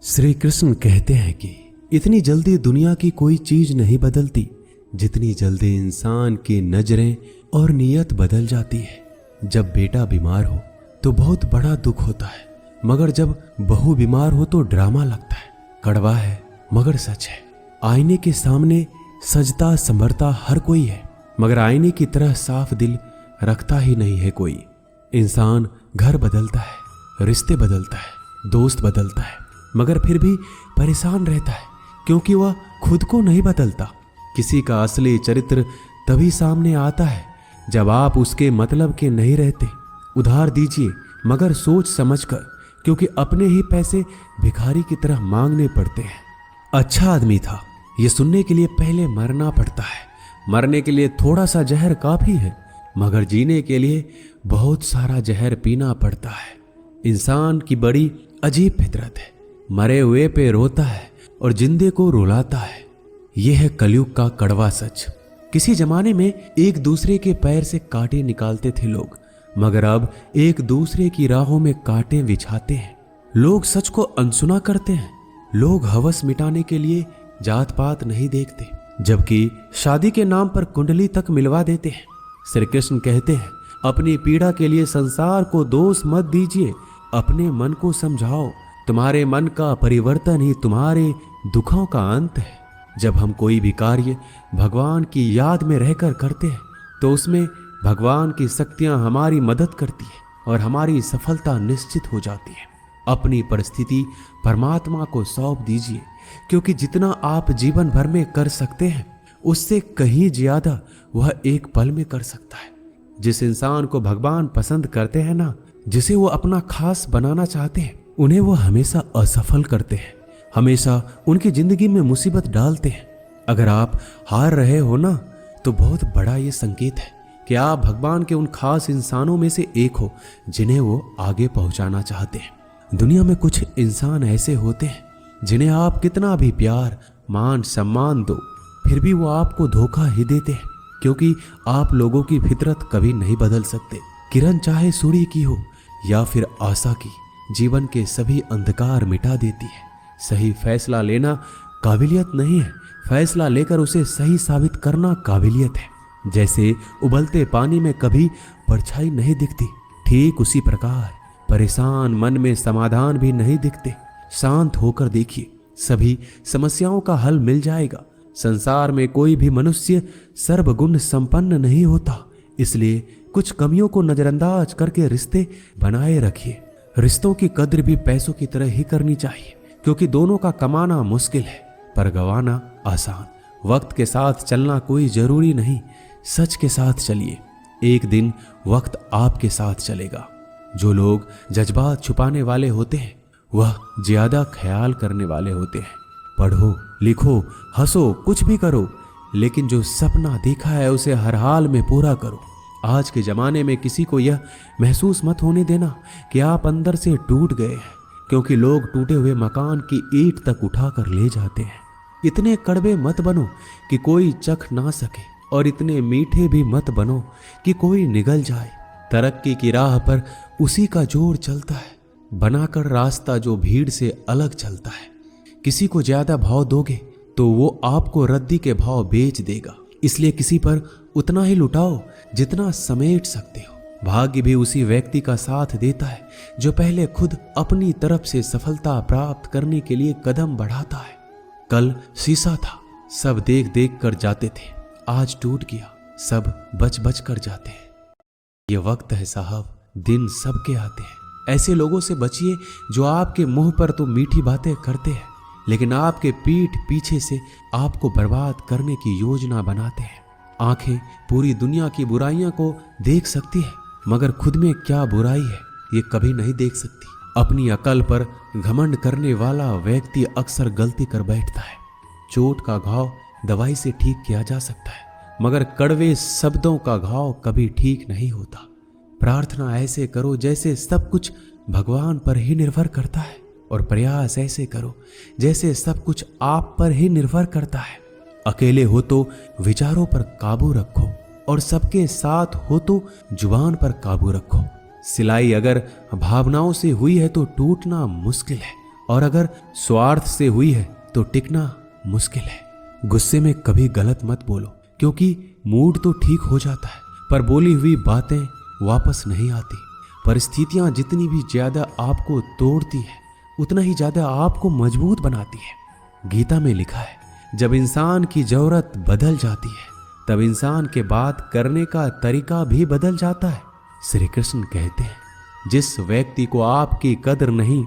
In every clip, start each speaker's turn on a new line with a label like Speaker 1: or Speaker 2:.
Speaker 1: श्री कृष्ण कहते हैं कि इतनी जल्दी दुनिया की कोई चीज नहीं बदलती जितनी जल्दी इंसान की नजरें और नीयत बदल जाती है। जब बेटा बीमार हो तो बहुत बड़ा दुख होता है, मगर जब बहू बीमार हो तो ड्रामा लगता है। कड़वा है मगर सच है। आईने के सामने सजता संवरता हर कोई है, मगर आईने की तरह साफ दिल रखता ही नहीं है कोई। इंसान घर बदलता है, रिश्ते बदलता है, दोस्त बदलता है, मगर फिर भी परेशान रहता है क्योंकि वह खुद को नहीं बदलता। किसी का असली चरित्र तभी सामने आता है जब आप उसके मतलब के नहीं रहते। उधार दीजिए मगर सोच समझकर, क्योंकि अपने ही पैसे भिखारी की तरह मांगने पड़ते हैं। अच्छा आदमी था ये सुनने के लिए पहले मरना पड़ता है। मरने के लिए थोड़ा सा जहर काफी है, मगर जीने के लिए बहुत सारा जहर पीना पड़ता है। इंसान की बड़ी अजीब फितरत है, मरे हुए पे रोता है और जिंदे को रुलाता है। यह है कलयुग का कड़वा सच। किसी जमाने में एक दूसरे के पैर से कांटे निकालते थे लोग, मगर अब एक दूसरे की राहों में कांटे बिछाते हैं। लोग सच को अनसुना करते हैं। लोग हवस मिटाने के लिए जात पात नहीं देखते, जबकि शादी के नाम पर कुंडली तक मिलवा देते हैं। श्री कृष्ण कहते हैं, अपनी पीड़ा के लिए संसार को दोष मत दीजिए, अपने मन को समझाओ। तुम्हारे मन का परिवर्तन ही तुम्हारे दुखों का अंत है। जब हम कोई भी कार्य भगवान की याद में रहकर करते हैं तो उसमें भगवान की शक्तियां हमारी मदद करती है और हमारी सफलता निश्चित हो जाती है। अपनी परिस्थिति परमात्मा को सौंप दीजिए, क्योंकि जितना आप जीवन भर में कर सकते हैं उससे कहीं ज्यादा वह एक पल में कर सकता है। जिस इंसान को भगवान पसंद करते हैं ना, जिसे वो अपना खास बनाना चाहते हैं, उन्हें वो हमेशा असफल करते हैं, हमेशा उनकी जिंदगी में मुसीबत डालते हैं। अगर आप हार रहे हो ना, तो बहुत बड़ा ये संकेत है कि आप भगवान के उन खास इंसानों में से एक हो जिन्हें वो आगे पहुंचाना चाहते हैं। दुनिया में कुछ इंसान ऐसे होते हैं जिन्हें आप कितना भी प्यार मान सम्मान दो, फिर भी वो आपको धोखा ही देते हैं, क्योंकि आप लोगों की फितरत कभी नहीं बदल सकते। किरण चाहे सूर्य की हो या फिर आशा की, जीवन के सभी अंधकार मिटा देती है। सही फैसला लेना काबिलियत नहीं है, फैसला लेकर उसे सही साबित करना काबिलियत है। जैसे उबलते पानी में कभी परछाई नहीं दिखती, ठीक उसी प्रकार परेशान मन में समाधान भी नहीं दिखते। शांत होकर देखिए, सभी समस्याओं का हल मिल जाएगा। संसार में कोई भी मनुष्य सर्वगुण संपन्न नहीं होता, इसलिए कुछ कमियों को नजरअंदाज करके रिश्ते बनाए रखिए। रिश्तों की कद्र भी पैसों की तरह ही करनी चाहिए, क्योंकि दोनों का कमाना मुश्किल है पर गंवाना आसान। वक्त के साथ चलना कोई जरूरी नहीं, सच के साथ चलिए, एक दिन वक्त आपके साथ चलेगा। जो लोग जज्बात छुपाने वाले होते हैं वह ज्यादा ख्याल करने वाले होते हैं। पढ़ो लिखो हंसो कुछ भी करो, लेकिन जो सपना देखा है उसे हर हाल में पूरा करो। आज के जमाने में किसी को यह महसूस मत होने देना कि आप अंदर से टूट गए हैं, क्योंकि लोग टूटे हुए मकान की ईंट तक उठाकर ले जाते हैं। इतने कड़वे मत बनो कि कोई चख ना सके, और इतने मीठे भी मत बनो कि कोई निगल जाए। तरक्की की राह पर उसी का जोर चलता है, बनाकर रास्ता जो भीड़ से अलग चलता है। किसी को ज्यादा भाव दोगे तो वो आपको रद्दी के भाव बेच देगा, इसलिए किसी पर उतना ही लुटाओ जितना समेट सकते हो। भाग्य भी उसी व्यक्ति का साथ देता है जो पहले खुद अपनी तरफ से सफलता प्राप्त करने के लिए कदम बढ़ाता है। कल शीशा था, सब देख देख कर जाते थे, आज टूट गया, सब बच बच कर जाते हैं। ये वक्त है साहब, दिन सबके आते हैं। ऐसे लोगों से बचिए जो आपके मुंह पर तो मीठी बातें करते हैं, लेकिन आपके पीठ पीछे से आपको बर्बाद करने की योजना बनाते हैं। आंखें पूरी दुनिया की बुराइयों को देख सकती है, मगर खुद में क्या बुराई है ये कभी नहीं देख सकती। अपनी अकल पर घमंड करने वाला व्यक्ति अक्सर गलती कर बैठता है। चोट का घाव दवाई से ठीक किया जा सकता है, मगर कड़वे शब्दों का घाव कभी ठीक नहीं होता। प्रार्थना ऐसे करो जैसे सब कुछ भगवान पर ही निर्भर करता है, और प्रयास ऐसे करो जैसे सब कुछ आप पर ही निर्भर करता है। अकेले हो तो विचारों पर काबू रखो, और सबके साथ हो तो जुबान पर काबू रखो। सिलाई अगर भावनाओं से हुई है तो टूटना मुश्किल है, और अगर स्वार्थ से हुई है तो टिकना मुश्किल है। गुस्से में कभी गलत मत बोलो, क्योंकि मूड तो ठीक हो जाता है पर बोली हुई बातें वापस नहीं आती। परिस्थितियां जितनी भी ज्यादा आपको तोड़ती है उतना ही ज्यादा आपको मजबूत बनाती है। गीता में लिखा है, जब इंसान की जरूरत बदल जाती है तब इंसान के बात करने का तरीका भी बदल जाता है। श्री कृष्ण कहते हैं, जिस व्यक्ति को आपकी कदर नहीं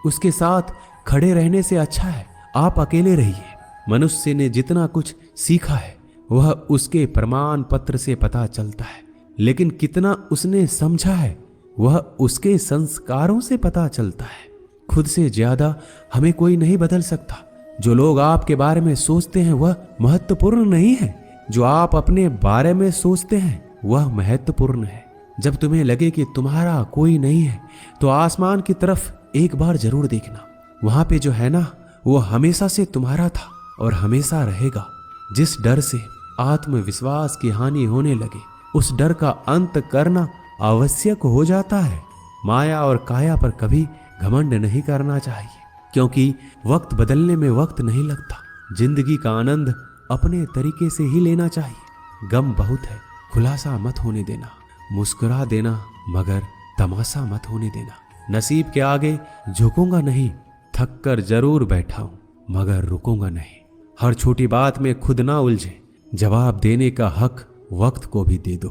Speaker 1: उसके साथ खड़े रहने से अच्छा है आप अकेले रहिए। मनुष्य ने जितना कुछ सीखा है वह उसके प्रमाण पत्र से पता चलता है, लेकिन कितना उसने समझा है वह उसके संस्कारों से पता चलता है। खुद से ज्यादा हमें कोई नहीं बदल सकता। जो लोग आपके बारे में सोचते हैं वह महत्वपूर्ण नहीं है, जो आप अपने बारे में सोचते हैं वह महत्वपूर्ण है। जब तुम्हें लगे कि तुम्हारा कोई नहीं है तो आसमान की तरफ एक बार जरूर देखना। वहां पे जो है ना वो हमेशा से तुम्हारा था और हमेशा रहेगा। जिस डर से आत्मविश्वास की हानि होने लगे उस डर का अंत करना आवश्यक हो जाता है। माया और काया पर कभी घमंड नहीं करना चाहिए, क्योंकि वक्त बदलने में वक्त नहीं लगता। जिंदगी का आनंद अपने तरीके से ही लेना चाहिए। गम बहुत है, खुलासा मत होने देना। मुस्कुरा देना मगर तमाशा मत होने देना। नसीब के आगे झुकूंगा नहीं, थक कर जरूर बैठा हूं मगर रुकूंगा नहीं। हर छोटी बात में खुद ना उलझे, जवाब देने का हक वक्त को भी दे दो।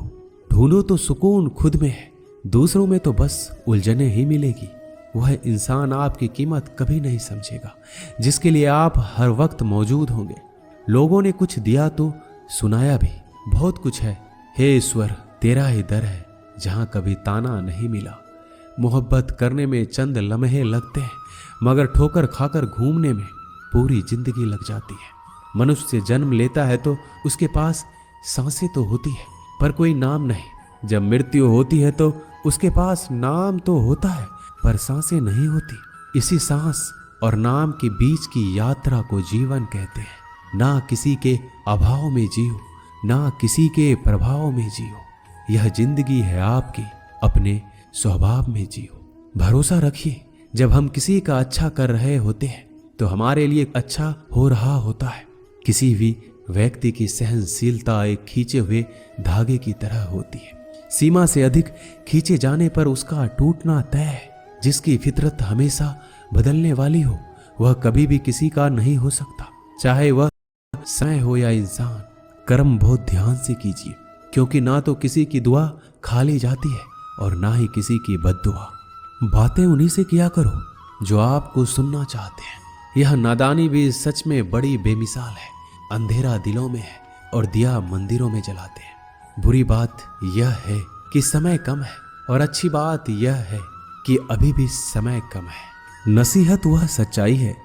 Speaker 1: ढूंढो तो सुकून खुद में है, दूसरों में तो बस उलझने ही मिलेगी। वह इंसान आपकी कीमत कभी नहीं समझेगा जिसके लिए आप हर वक्त मौजूद होंगे। लोगों ने कुछ दिया तो सुनाया भी, बहुत कुछ है। हे ईश्वर, तेरा ही दर है जहां कभी ताना नहीं मिला। मोहब्बत करने में चंद लम्हे लगते हैं मगर ठोकर खाकर घूमने में पूरी जिंदगी लग जाती है। मनुष्य जन्म लेता है तो उसके पास सांसें तो होती है पर कोई नाम नहीं। जब मृत्यु होती है तो उसके पास नाम तो होता है पर सांसें नहीं होती। इसी सांस और नाम के बीच की यात्रा को जीवन कहते हैं। ना किसी के अभाव में जियो, ना किसी के प्रभाव में जियो। यह जिंदगी है आपकी, अपने स्वभाव में जियो। भरोसा रखिए, जब हम किसी का अच्छा कर रहे होते हैं तो हमारे लिए अच्छा हो रहा होता है। किसी भी व्यक्ति की सहनशीलता एक खींचे हुए धागे की तरह होती है। सीमा से अधिक खींचे जाने पर उसका टूटना तय है। जिसकी फितरत हमेशा बदलने वाली हो वह कभी भी किसी का नहीं हो सकता, चाहे वह समय हो या इंसान। कर्म बहुत ध्यान से कीजिए, क्योंकि ना तो किसी की दुआ खाली जाती है और ना ही किसी की बद्दुआ। बातें उन्हीं से किया करो जो आपको सुनना चाहते हैं। यह नादानी भी सच में बड़ी बेमिसाल है। अंधेरा दिलों में है और दिया मंदिरों में जलाते हैं। बुरी बात यह है कि समय कम है और अच्छी बात यह है कि अभी भी समय कम है। नसीहत वह सच्चाई है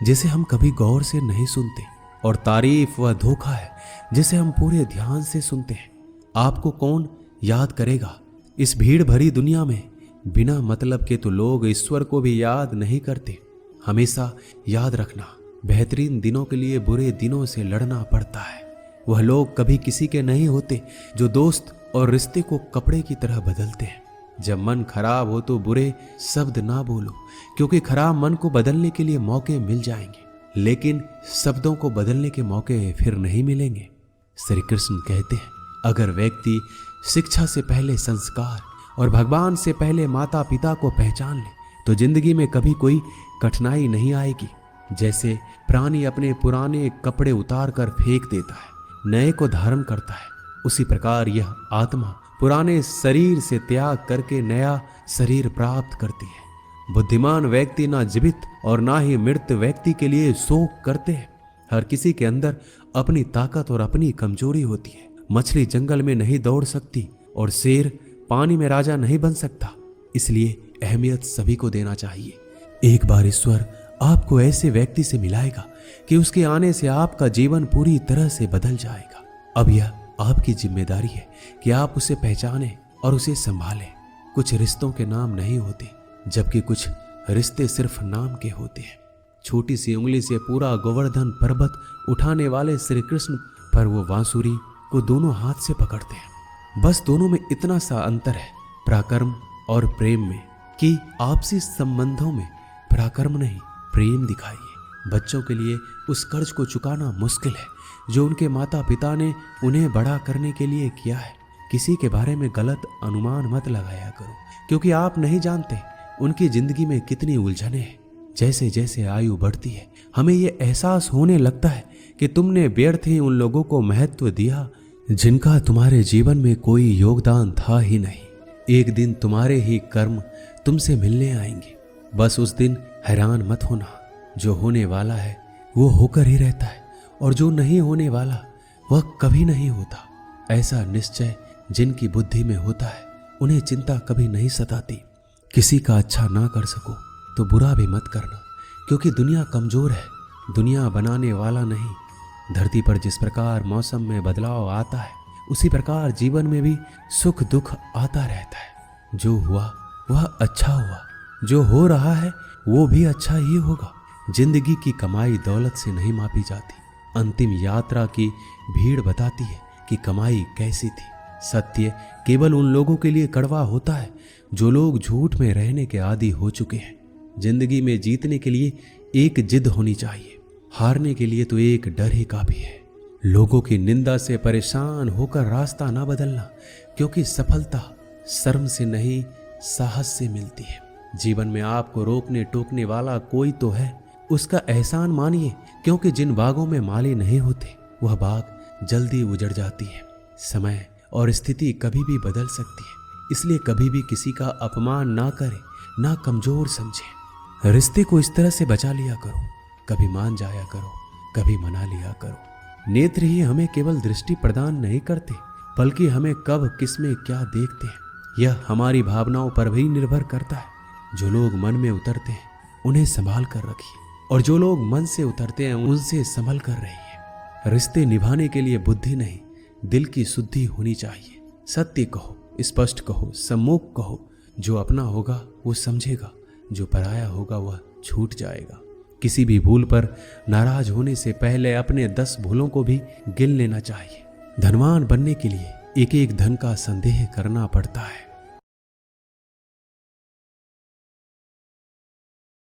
Speaker 1: जिसे हम कभी गौर से नहीं सुनते, और तारीफ वह धोखा है जिसे हम पूरे ध्यान से सुनते हैं। आपको कौन याद करेगा इस भीड़ भरी दुनिया में? बिना मतलब के तो लोग ईश्वर को भी याद नहीं करते। हमेशा याद रखना, बेहतरीन दिनों के लिए बुरे दिनों से लड़ना पड़ता है। वह लोग कभी किसी के नहीं होते जो दोस्त और रिश्ते को कपड़े की तरह बदलते हैं। जब मन खराब हो तो बुरे शब्द ना बोलो, क्योंकि खराब मन को बदलने के लिए मौके मिल जाएंगे, लेकिन शब्दों को बदलने के मौके फिर नहीं मिलेंगे। श्री कृष्ण कहते हैं, अगर व्यक्ति शिक्षा से पहले संस्कार और भगवान से पहले माता पिता को पहचान ले तो जिंदगी में कभी कोई कठिनाई नहीं आएगी। जैसे प्राणी अपने पुराने कपड़े उतार कर फेंक देता है, नए को धारण करता है, उसी प्रकार यह आत्मा पुराने शरीर से त्याग करके नया शरीर प्राप्त करती है। बुद्धिमान व्यक्ति ना जीवित और ना ही मृत व्यक्ति के लिए शोक करते हैं। हर किसी के अंदर अपनी ताकत और अपनी कमजोरी होती है। मछली जंगल में नहीं दौड़ सकती और शेर पानी में राजा नहीं बन सकता, इसलिए अहमियत सभी को देना चाहिए। एक बार ईश्वर आपको ऐसे व्यक्ति से मिलाएगा कि उसके आने से आपका जीवन पूरी तरह से बदल जाएगा। अब यह आपकी जिम्मेदारी है कि आप उसे पहचानें और उसे संभालें। कुछ रिश्तों के नाम नहीं होते, जबकि कुछ रिश्ते सिर्फ नाम के होते हैं। छोटी सी उंगली से पूरा गोवर्धन पर्वत उठाने वाले श्री कृष्ण पर वो बांसुरी को दोनों हाथ से पकड़ते हैं। बस दोनों में इतना सा अंतर है पराक्रम और प्रेम में, कि आपसी संबंधों में पराक्रम नहीं प्रेम दिखाइए। बच्चों के लिए उस कर्ज को चुकाना मुश्किल है जो उनके माता पिता ने उन्हें बड़ा करने के लिए किया है। किसी के बारे में गलत अनुमान मत लगाया करो, क्योंकि आप नहीं जानते उनकी जिंदगी में कितनी उलझनें हैं। जैसे जैसे आयु बढ़ती है हमें ये एहसास होने लगता है कि तुमने व्यर्थ ही उन लोगों को महत्व दिया जिनका तुम्हारे जीवन में कोई योगदान था ही नहीं। एक दिन तुम्हारे ही कर्म तुमसे मिलने आएंगे। बस उस दिन हैरान मत होना। जो होने वाला है वो होकर ही रहता है, और जो नहीं होने वाला वह कभी नहीं होता। ऐसा निश्चय जिनकी बुद्धि में होता है उन्हें चिंता कभी नहीं सताती। किसी का अच्छा ना कर सको तो बुरा भी मत करना, क्योंकि दुनिया कमजोर है, दुनिया बनाने वाला नहीं। धरती पर जिस प्रकार मौसम में बदलाव आता है उसी प्रकार जीवन में भी सुख दुख आता रहता है। जो हुआ वह अच्छा हुआ, जो हो रहा है वो भी अच्छा ही होगा। जिंदगी की कमाई दौलत से नहीं मापी जाती। अंतिम यात्रा की भीड़ बताती है कि कमाई कैसी थी। सत्य केवल उन लोगों के लिए कड़वा होता है जो लोग झूठ में रहने के आदी हो चुके हैं। जिंदगी में जीतने के लिए एक जिद होनी चाहिए, हारने के लिए तो एक डर ही काफी है। लोगों की निंदा से परेशान होकर रास्ता ना बदलना, क्योंकि सफलता शर्म से नहीं साहस से मिलती है। जीवन में आपको रोकने टोकने वाला कोई तो है, उसका एहसान मानिए, क्योंकि जिन बागों में माली नहीं होते वह बाग जल्दी उजड़ जाती है। समय और स्थिति कभी भी बदल सकती है, इसलिए कभी भी किसी का अपमान ना करें, ना कमजोर समझें। रिश्ते को इस तरह से बचा लिया करो, कभी मान जाया करो, कभी मना लिया करो। नेत्र ही हमें केवल दृष्टि प्रदान नहीं करते, बल्कि हमें कब किस में क्या देखते हैं यह हमारी भावनाओं पर भी निर्भर करता है। जो लोग मन में उतरते हैं उन्हें संभाल कर रखिए, और जो लोग मन से उतरते हैं उनसे संभल कर रहिए। रिश्ते निभाने के लिए बुद्धि नहीं, दिल की शुद्धि होनी चाहिए। सत्य कहो, स्पष्ट कहो, सम्मुख कहो। जो अपना होगा वो समझेगा, जो पराया होगा वह छूट जाएगा। किसी भी भूल पर नाराज होने से पहले अपने 10 भूलों को भी गिन लेना चाहिए। धनवान बनने के लिए एक एक धन का संदेह करना पड़ता है।